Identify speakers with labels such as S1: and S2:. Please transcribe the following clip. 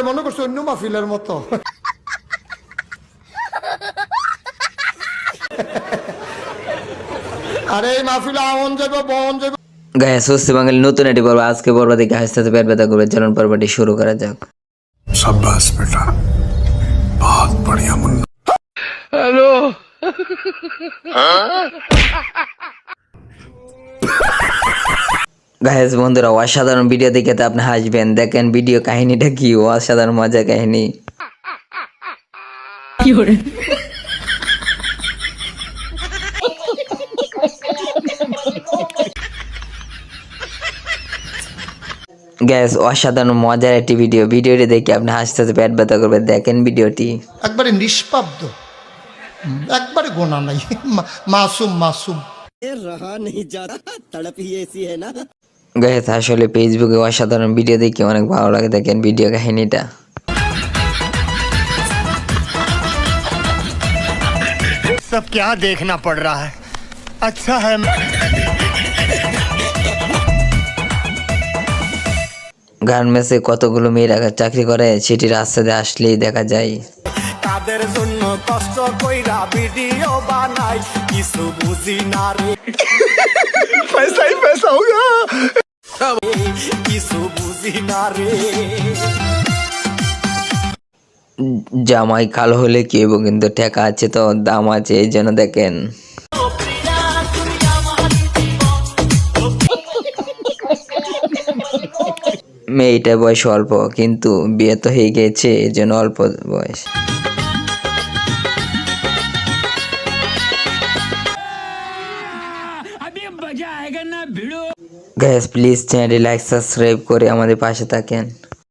S1: মনে করছো অন্য মাহফিলের মতো। আরে এই মাহফিলে আমন যাইব বন যাইব।
S2: গায়ে সুস্থ বাঙালি নতুন এটি পর্ব। আজকে পর্ব থেকে হাসতে হাসতে পেট ব্যথা করবে। চলুন পর্বটি শুরু করা যাক।
S3: शाबाश बेटा, बहुत बढ़िया मुन्ना।
S2: গাইস বন্ধুরা, অসাধারণ ভিডিও দেখে তো আপনি হাসবেন। দেখেন ভিডিও কাহিনীটা কি, অসাধারণ মজা কাহিনী। গ্যাস অসাধারণ মজার একটি ভিডিওটি দেখে আপনি হাসতে হাসতে পেট ব্যথা করবে। দেখেন ভিডিওটি।
S1: একবারে নিষ্পাব্দ, একবারে গোনা নাই, মাসুম মাসুম।
S4: रहा नहीं जाता, तड़प ही ऐसी है ना।
S2: গ্যাস আসলে ফেসবুকে অসাধারণ ভিডিও দেখে অনেক ভালো লাগে। দেখেন ভিডিও কাহিনীটা।
S5: सब क्या देखना पड़ रहा है। अच्छा है
S2: গার্মেন্টসে কতগুলো মেয়েরা চাকরি করে সেটি রাস্তাতে আসলেই দেখা যায়।
S5: তাদের জন্য কষ্ট কইরা ভিডিও বানাই, কিছু বুঝি না রে। पैसा ही पैसा होगा, কিছু বুঝি না রে।
S2: জামাই কালো হলে কি হইব, কিন্তু টাকা আছে তো দাম আছে, এই জন্য দেখেন। মেয়েটার বয়স অল্প, কিন্তু বিয়ে তো হয়ে গেছে, এই জন্য অল্প বয়স। গাইস প্লিজ চ্যানেলটি লাইক সাবস্ক্রাইব করে আমাদের পাশে থাকেন।